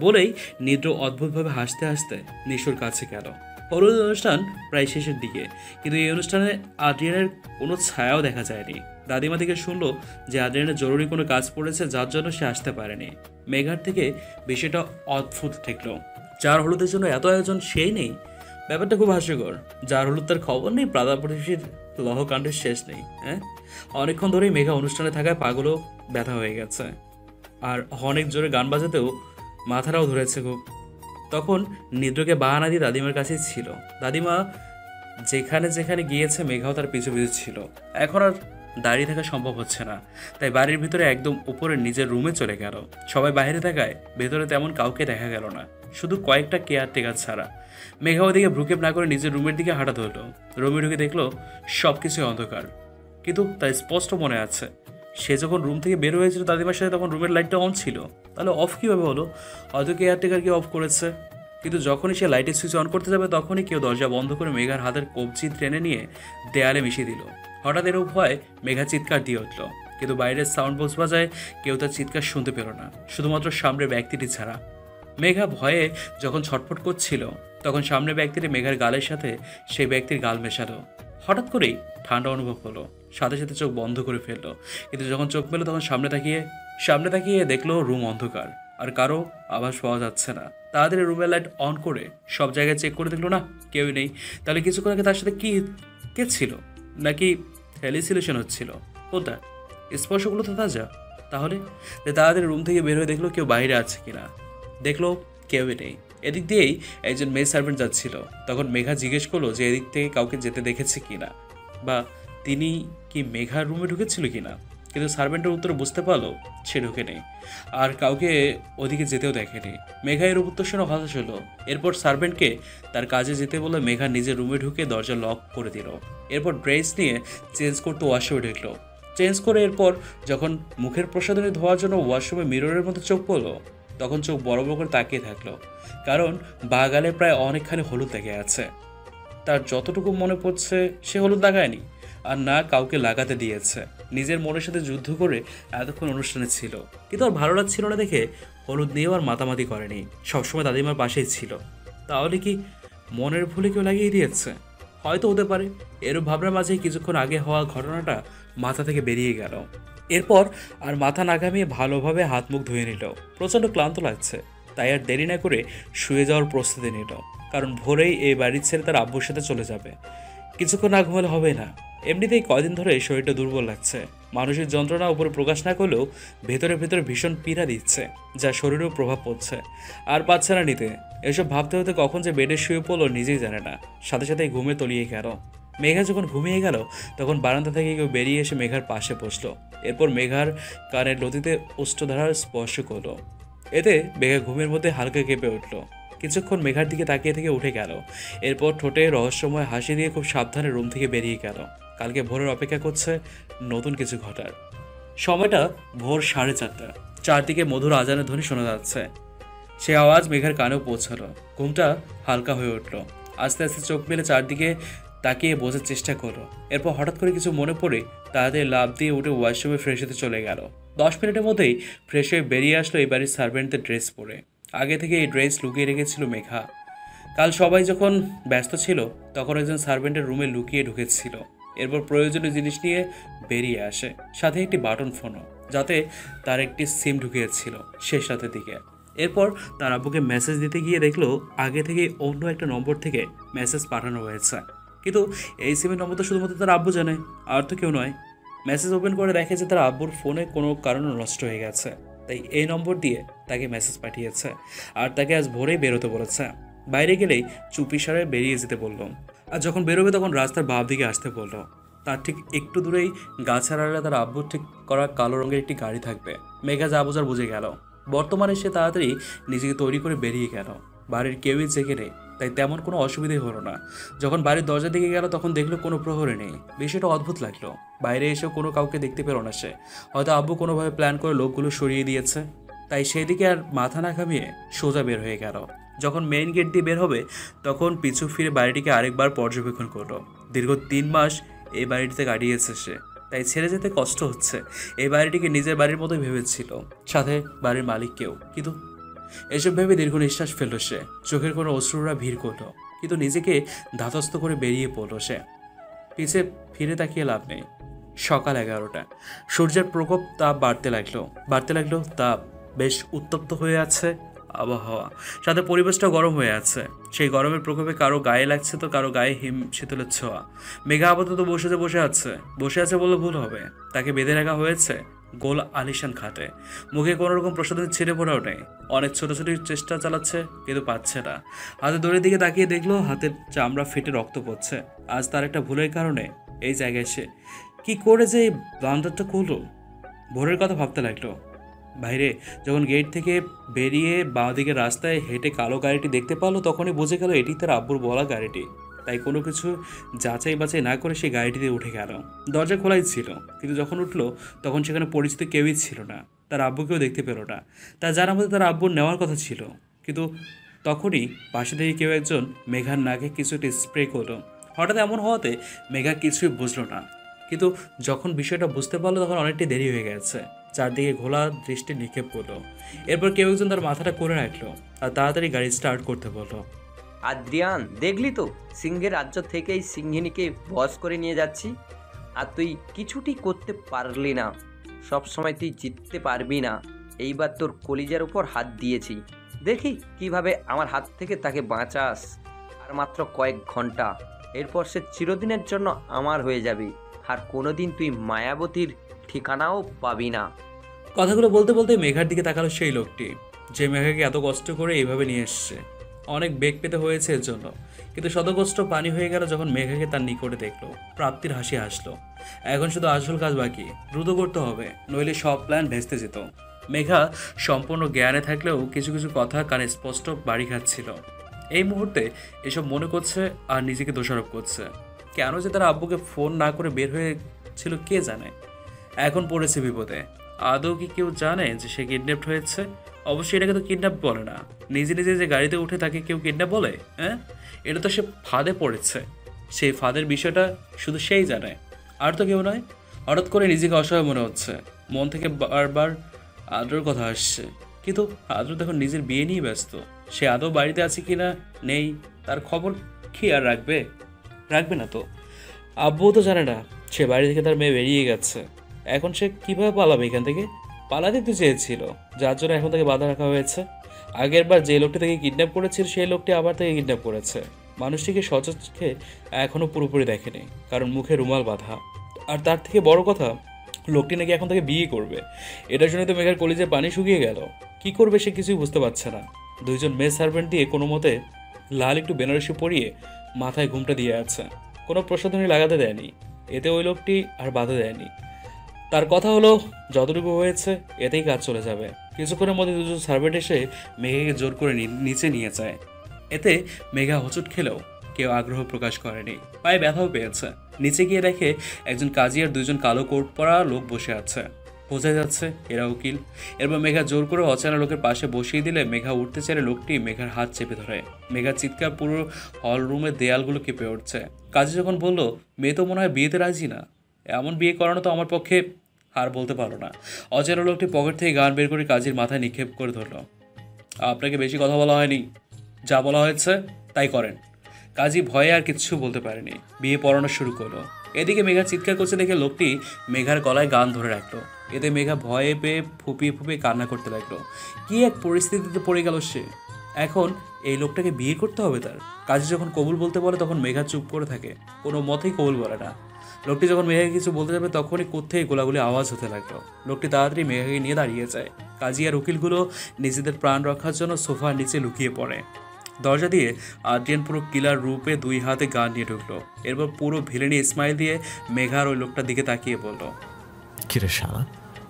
বলেই নিদ্র অদ্ভুতভাবে হাসতে হাসতে নিশুর কাছে গেল। হলুদ অনুষ্ঠান প্রায় শেষের দিকে, কিন্তু এই অনুষ্ঠানে আদ্রিয়ানের কোনো ছায়াও দেখা যায়নি। দাদিমা থেকে শুনলো যে আদ্রিয়ানের জরুরি কোনো কাজ পড়েছে, যার জন্য সে আসতে পারেনি। মেঘার থেকে বিষয়টা অদ্ভুত ঠেকলো। যার হলুদের জন্য এত আয়োজন সেই নেই, ব্যাপারটা খুব হাস্যকর। যার হলুদ তার খবর নেই, প্রাদা প্রতিবেশীর লহকাণ্ডের শেষ নেই। হ্যাঁ, অনেকক্ষণ ধরেই মেঘা অনুষ্ঠানে থাকায় পাগলও ব্যথা হয়ে গেছে, আর অনেক জোরে গান বাজাতেও মাথাটাও ধরেছে খুব। তখন নিদ্রকে বাহানা দিয়ে দাদিমার কাছেই ছিল। দাদিমা যেখানে যেখানে গিয়েছে মেঘাও তার পিছু পিছু ছিল। এখন আর দাঁড়িয়ে থাকা সম্ভব হচ্ছে না, তাই বাড়ির ভিতরে একদম উপরে নিজের রুমে চলে গেল। সবাই বাইরে থাকায় ভেতরে তেমন কাউকে দেখা গেল না, শুধু কয়েকটা কেয়ারটেকার ছাড়া। মেঘা ওদিকে ভ্রুক্ষেপ না করে নিজের রুমের দিকে হাঁটা ধরলো। রুমে ঢুকে দেখলো সব কিছুই অন্ধকার, কিন্তু তার স্পষ্ট মনে আছে সে যখন রুম থেকে বের হয়েছিল দাদিমার সাথে, তখন রুমের লাইটটা অন ছিল। তাহলে অফ কীভাবে হলো? হয়তো কেয়ারটেকার কি অফ করেছে। কিন্তু যখনই সে লাইটের সুইচ অন করতে যাবে তখনই কেউ দরজা বন্ধ করে মেঘার হাতের কবজি টেনে নিয়ে দেয়ালে মিশিয়ে দিল। হঠাৎ এর ভয় মেঘা চিৎকার দিয়ে উঠল, কিন্তু বাইরের সাউন্ড বক্স বাজায় কেউ তার চিৎকার শুনতে পেল না, শুধুমাত্র সামনের ব্যক্তিটি ছাড়া। মেঘা ভয়ে যখন ছটফট করছিল তখন সামনের ব্যক্তিটি মেঘার গালের সাথে সেই ব্যক্তির গাল মেশালো। হঠাৎ করেই ঠান্ডা অনুভব হলো, সাথে সাথে চোখ বন্ধ করে ফেললো। কিন্তু যখন চোখ পেল তখন সামনে তাকিয়ে দেখলো রুম অন্ধকার, আর কারো আভাস পাওয়া যাচ্ছে না। তাড়াতাড়ি রুমের লাইট অন করে সব জায়গায় চেক করে দেখলো না, কেউই নেই। তাহলে কিছুক্ষণ আগে তার সাথে কে ছিল? নাকি হ্যালিসিলেশন হচ্ছিল? কোনটা? স্পর্শগুলো তো তাজা। তাহলে তাড়াতাড়ি রুম থেকে বের হয়ে দেখলো কেউ বাইরে আছে কিনা। দেখলো কেউই নেই। এদিক দিয়েই একজন মেয়ে সার্ভেন্ট যাচ্ছিল। তখন মেঘা জিজ্ঞেস করলো যে এদিক থেকে কাউকে যেতে দেখেছে কিনা, বা তিনি কি মেঘার রুমে ঢুকেছিল কিনা। কিন্তু সার্ভেন্টের উত্তরে বুঝতে পারলো সে ঢুকে নেই, আর কাউকে ওদিকে যেতেও দেখেনি। মেঘা এর উত্তর শুনে হতাশ হলো। এরপর সার্ভেন্টকে তার কাজে যেতে বলে মেঘা নিজের রুমে ঢুকে দরজা লক করে দিল। এরপর ড্রেস নিয়ে চেঞ্জ করতে ওয়াশরুমে ঢুকলো। চেঞ্জ করে এরপর যখন মুখের প্রসাধনী ধোয়ার জন্য ওয়াশরুমে মিররের মতো চোখ পড়লো তখন চোখ বড় বড় করে তাকিয়ে থাকলো, কারণ বাগালে প্রায় অনেকখানি হলুদ লেগে আছে। তার যতটুকু মনে পড়ছে সে হলুদ লাগায়নি, আর না কাউকে লাগাতে দিয়েছে। নিজের মনের সাথে যুদ্ধ করে এতক্ষণ অনুষ্ঠানে ছিল, কিন্তু আর ভালো লাগছিল না দেখে হলুদ নিয়েও আর মাতামাতি করেনি। সবসময় দাদিমার পাশেই ছিল। তাহলে কি মনের ভুলে কেউ লাগিয়ে দিয়েছে? হয়তো হতে পারে। এরূপ ভাবনার মাঝেই কিছুক্ষণ আগে হওয়া ঘটনাটা মাথা থেকে বেরিয়ে গেল। এরপর আর মাথা না ঘামিয়ে ভালোভাবে হাত মুখ ধুয়ে নিল। প্রচণ্ড ক্লান্ত লাগছে, তাই আর দেরি না করে শুয়ে যাওয়ার প্রস্তুতি নিল, কারণ ভোরেই এই বাড়ি ছেড়ে তার আব্বুর সাথে চলে যাবে। কিছুক্ষণ না ঘুমালে হবে না। এমনিতেই কয়দিন ধরে শরীরটা দুর্বল লাগছে। মানসিক যন্ত্রণা উপরে প্রকাশ না করলেও ভেতরে ভেতরে ভীষণ পীড়া দিচ্ছে, যা শরীরেও প্রভাব পড়ছে। আর পাচ্ছে না নিতে। এসব ভাবতে হতে কখন যে বেডে শুয়ে পড়লো নিজেই জানে না। সাথে সাথে ঘুমে তলিয়ে গেল। মেঘা যখন ঘুমিয়ে গেল তখন বারান্দা থেকে কেউ বেরিয়ে এসে মেঘার পাশে বসলো। এরপর মেঘার কানের লতিতে ওষ্ঠধারার স্পর্শ করলো। এতে মেঘা ঘুমের মধ্যে হালকা কেঁপে উঠল। কিছুক্ষণ মেঘার দিকে তাকিয়ে থেকে উঠে গেল। এরপর ঠোঁটে রহস্যময় হাসি দিয়ে খুব সাবধানে রুম থেকে বেরিয়ে গেল। কালকে ভোরের অপেক্ষা করছে নতুন কিছু ঘটার। সময়টা ভোর 4:30। চারদিকে মধুর আজানের ধ্বনি শোনা যাচ্ছে। সে আওয়াজ মেঘার কানেও পৌঁছালো। ঘুমটা হালকা হয়ে উঠল। আস্তে আস্তে চোখ মেলে চারদিকে তাকিয়ে বোঝার চেষ্টা করলো। এরপর হঠাৎ করে কিছু মনে পড়ে তাড়াতাড়ি লাফ দিয়ে উঠে ওয়াশরুমে ফ্রেশ হতে চলে গেল। 10 মিনিটের মধ্যেই ফ্রেশ হয়ে বেরিয়ে আসলো এই বাড়ির সার্ভেন্টদের ড্রেস পরে। আগে থেকে এই ড্রেস লুকিয়ে রেখেছিল মেঘা। কাল সবাই যখন ব্যস্ত ছিল তখন একজন সার্ভেন্টের রুমে লুকিয়ে ঢুকেছিল। এরপর প্রয়োজনীয় জিনিস নিয়ে বেরিয়ে আসে, সাথে একটি বাটন ফোনও, যাতে তার একটি সিম ঢুকিয়েছিল শেষ রাতের দিকে। এরপর তার আব্বুকে মেসেজ দিতে গিয়ে দেখলো আগে থেকে অন্য একটা নম্বর থেকে মেসেজ পাঠানো হয়েছে, কিন্তু এই সিমের নম্বর তো শুধুমাত্র তার আব্বু জানে, আর তো কেউ নয়। মেসেজ ওপেন করে দেখে যে তার আব্বুর ফোনে কোনো কারণে নষ্ট হয়ে গেছে, তাই এই নম্বর দিয়ে তাকে মেসেজ পাঠিয়েছে আর তাকে আজ ভোরেই বেরোতে বলেছে। বাইরে গেলেই চুপিসারে বেরিয়ে যেতে বলল। আর যখন বেরোবে তখন রাস্তার বাম দিকে আসতে বলল। তার ঠিক একটু দূরেই গাছের আড়ালে তার আব্বুর ঠিক করা কালো রঙের একটি গাড়ি থাকবে। মেঘা যা বোঝার বুঝে গেল। বর্তমানে সে তাড়াতাড়ি নিজেকে তৈরি করে বেরিয়ে গেল। বাড়ির কেউই জেগে নেই, তাই তেমন কোনো অসুবিধে হলো না। যখন বাড়ির দরজার দিকে গেল তখন দেখলো কোনো প্রহরে নেই। বিষয়টা অদ্ভুত লাগলো। বাইরে এসেও কোনো কাউকে দেখতে পেল না সে। হয়তো আব্বু কোনোভাবে প্ল্যান করে লোকগুলো সরিয়ে দিয়েছে, তাই সেই দিকে আর মাথা না ঘামিয়ে সোজা বের হয়ে গেল। যখন মেইন গেট দিয়ে বের হবে তখন পিছু ফিরে বাড়িটিকে আরেকবার পর্যবেক্ষণ করলো। দীর্ঘ 3 মাস এই বাড়িটিতে কাটিয়েছে সে, তাই ছেড়ে যেতে কষ্ট হচ্ছে। এই বাড়িটিকে নিজের বাড়ির মতোই ভেবেছিল, সাথে বাড়ির মালিককেও। কিন্তু এসব ভেবে দীর্ঘ নিঃশ্বাস ফেলল সে। চোখের কোনো অশ্রুরা ভিড় করলো, কিন্তু নিজেকে ধাতস্থ করে বেরিয়ে পড়লো সে। পিছে ফিরে তাকিয়ে লাভ নেই। সকাল 11টা। সূর্যের প্রকোপ তাপ বাড়তে লাগলো। তাপ বেশ উত্তপ্ত হয়ে আছে আবহাওয়া, সাথে পরিবেশটা গরম হয়ে আছে। সেই গরমের প্রকোপে কারো গায়ে লাগছে তো কারো গায়ে হিম শীতলের ছোঁয়া। মেঘা আপাতত বসে আছে বললে ভুল হবে। তাকে বেঁধে রাখা হয়েছে গোল আলিশান খাটে। মুখে কোনো রকম প্রসাধনী ছিঁড়ে পড়াও নেই। অনেক ছোটাছুটি চেষ্টা চালাচ্ছে, কিন্তু পাচ্ছে না। হাতে দড়ির দিকে তাকিয়ে দেখলো হাতের চামড়া ফেটে রক্ত পড়ছে। আজ তার একটা ভুলের কারণে এই জায়গায় সে কি করে যে এই ব্লান্ডারটা করলো। ভোরের কথা ভাবতে লাগলো। বাইরে যখন গেট থেকে বেরিয়ে বাঁ দিকে রাস্তায় হেঁটে কালো গাড়িটি দেখতে পারলো তখনই বুঝে গেল এটি তার আব্বুর বলা গাড়িটি। তাই কোনো কিছু যাচাই বাছাই না করে সে গাড়িটিতে উঠে গেল। দরজা খোলাই ছিল, কিন্তু যখন উঠলো তখন সেখানে পরিচিত কেউই ছিল না। তার আব্বুকেও দেখতে পেল না। তার জানার মধ্যে তার আব্বুর নেওয়ার কথা ছিল, কিন্তু তখনই পাশে থেকে কেউ একজন মেঘার নাকে কিছু একটা স্প্রে করলো। হঠাৎ এমন হওয়াতে মেঘা কিছুই বুঝলো না, কিন্তু যখন বিষয়টা বুঝতে পারলো তখন অনেকটাই দেরি হয়ে গেছে। চারদিকে ঘোলা দৃষ্টি নিক্ষেপ করলো। এরপর কেউ একজন তার মাথাটা করে রাখলো আর তাড়াতাড়ি গাড়ি স্টার্ট করতে বললো। আদ্রিয়ান, দেখলি তো সিংহের রাজ্য থেকেই সিংহিনীকে বশ করে নিয়ে যাচ্ছি, আর তুই কিছুটি করতে পারলি না। সব সময় তুই জিততে পারবি না। এইবার তোর কলিজার উপর হাত দিয়েছি, দেখি কিভাবে আমার হাত থেকে তাকে বাঁচাস। আর মাত্র কয়েক ঘন্টা, এরপর সে চিরদিনের জন্য আমার হয়ে যাবে, আর কোনোদিন তুই মায়াবতীর ঠিকানাও পাবি না। কথাগুলো বলতে বলতে মেঘার দিকে তাকালো সেই লোকটি, যে মেঘাকে এত কষ্ট করে এইভাবে নিয়ে এসছে। অনেক বেগ পেতে হয়েছে এর জন্য, কিন্তু শতকষ্ট পানি হয়ে গেল যখন মেঘাকে তার নিকটে দেখলো। প্রাপ্তির হাসি হাসলো। এখন শুধু আসল কাজ বাকি, দ্রুত করতে হবে, নইলে সব প্ল্যান ভেস্তে যেত। মেঘা সম্পূর্ণ জ্ঞানে থাকলেও কিছু কিছু কথা কানে স্পষ্ট বাড়ি খাচ্ছিল। এই মুহূর্তে এসব মনে করছে আর নিজেকে দোষারোপ করছে। কেন যে তার আব্বুকে ফোন না করে বের হয়েছিল কে জানে। এখন পড়েছে বিপদে। আদৌ কি কেউ জানে যে সে কিডন্যাপ হয়েছে? অবশ্যই এটাকে তো কিডন্যাপ বলে না। নিজে নিজে যে গাড়িতে উঠে তাকে কেউ কিডন্যাপ বলে? হ্যাঁ, এটা তো সে ফাঁদে পড়েছে। সেই ফাঁদের বিষয়টা শুধু সেই জানে, আর তো কেউ নয়। হঠাৎ করে নিজেকে অসহায় মনে হচ্ছে। মন থেকে বারবার আদ্রর কথা আসছে, কিন্তু আদ্র তখন নিজের বিয়ে নিয়ে ব্যস্ত। সে আদৌ বাড়িতে আছে কি না নেই তার খবর কি আর রাখবে? রাখবে না তো। আব্বুও তো জানে না সে বাড়ি থেকে তার মেয়ে বেরিয়ে গেছে। এখন সে কীভাবে পালাবে এখান থেকে? পালাতে তো চেয়েছিল, যার জন্য এখন তাকে বাধা রাখা হয়েছে। আগের বার যে লোকটি তাকে কিডন্যাপ করেছিল সেই লোকটি আবার তাকে কিডন্যাপ করেছে। মানুষটিকে সচক্ষে এখনও পুরোপুরি দেখেনি, কারণ মুখে রুমাল বাঁধা। আর তার থেকে বড় কথা, লোকটি নাকি এখন তাকে বিয়ে করবে। এটার জন্য তো মেঘার কলিজে পানি শুকিয়ে গেল। কি করবে সে কিছুই বুঝতে পারছে না। দুইজন মেয়ে সার্ভেন্ট দিয়ে কোনো মতে লাল একটু বেনারসি পরিয়ে মাথায় ঘুমটা দিয়ে আছে। কোনো প্রসাধনী লাগাতে দেয়নি, এতে ওই লোকটি আর বাধা দেয়নি। তার কথা হলো যতটুকু হয়েছে এতেই কাজ চলে যাবে। কিছুক্ষণের মধ্যে দুজন সার্ভেন্ট এসে মেঘাকে জোর করে নিচে নিয়ে যায়। এতে মেঘা হোঁচট খেলেও কেউ আগ্রহ প্রকাশ করেনি, পায়ে ব্যথাও পেয়েছে। নিচে গিয়ে দেখে একজন কাজী আর দুজন কালো কোট পরা লোক বসে আছে। বোঝা যাচ্ছে এরা উকিল। এরপর মেঘা জোর করে অচেনা লোকের পাশে বসিয়ে দিলে মেঘা উঠতে চাইলে লোকটি মেঘার হাত চেপে ধরে। মেঘার চিৎকার পুরো হল রুমের দেয়ালগুলো কেঁপে উঠছে। কাজী যখন বলল, মেয়ে তো মনে হয় বিয়েতে রাজি না, এমন বিয়ে করানো তো আমার পক্ষে আর বলতে পারো না। অচেনা লোকটি পকেট থেকে গান বের করে কাজীর মাথায় নিক্ষেপ করে ধরল। আপনাকে বেশি কথা বলা হয়নি, যা বলা হয়েছে তাই করেন। কাজী ভয়ে আর কিচ্ছু বলতে পারেনি, বিয়ে পড়ানো শুরু করলো। এদিকে মেঘা চিৎকার করছে দেখে লোকটি মেঘার গলায় গান ধরে রাখলো। এতে মেঘা ভয়ে পেয়ে ফুপিয়ে ফুপিয়ে কান্না করতে লাগলো। কি এক পরিস্থিতিতে পড়ে গেল সে। এখন এই লোকটাকে বিয়ে করতে হবে তার। কাজী যখন কবুল বলতে বলে তখন মেঘা চুপ করে থাকে, কোনো মতেই কবুল বলে না। লোকটি যখন মেঘাকে কিছু বলতে যাবে তখনই কোত্থেকে গোলাগুলি আওয়াজ হতে লাগলো। লোকটি তাড়াতাড়ি মেঘাকে নিয়ে দাঁড়িয়ে যায়। কাজী আর উকিলগুলো নিজেদের প্রাণ রক্ষার জন্য সোফার নিচে লুকিয়ে পড়ে। দরজা দিয়ে আদ্রিয়ান পুরো কিলার রূপে দুই হাতে গান নিয়ে ঢুকলো। এরপর পুরো ভিলেনি স্মাইল দিয়ে মেঘার ওই লোকটার দিকে তাকিয়ে বলল, কিরে শালা,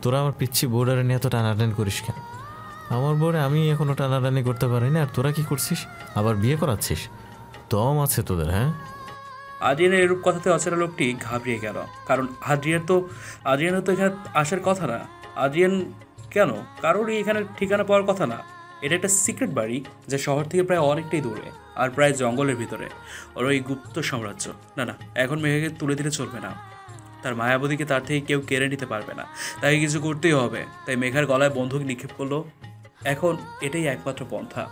তোরা আমার পিচ্ছি বোর্ডারে নিয়ে এত টানাটানি করিস কেন? আমার বোর্ডে আমি এখনও টানাটানি করতে পারিনি, আর তোরা কি করছিস? আবার বিয়ে করাচ্ছিস? দম আছে তোদের? হ্যাঁ। আদ্রিয়ানের এরূপ কথাতে অচেনা লোকটি ঘাবড়িয়ে গেল, কারণ আদ্রিয়ানের তো এখানে আসার কথা না। আদ্রিয়ান কেন? কারোরই এখানে ঠিকানা পাওয়ার কথা না। এটা একটা সিক্রেট বাড়ি, যা শহর থেকে প্রায় অনেকটাই দূরে আর প্রায় জঙ্গলের ভিতরে। ওর ওই গুপ্ত সাম্রাজ্য। না না, এখন মেঘাকে তুলে দিলে চলবে না। তার মায়াবতীকে তার থেকে কেউ কেড়ে নিতে পারবে না, তাকে কিছু করতেই হবে। তাই মেঘার গলায় বন্দুক নিক্ষেপ করলো। এখন এটাই একমাত্র পন্থা।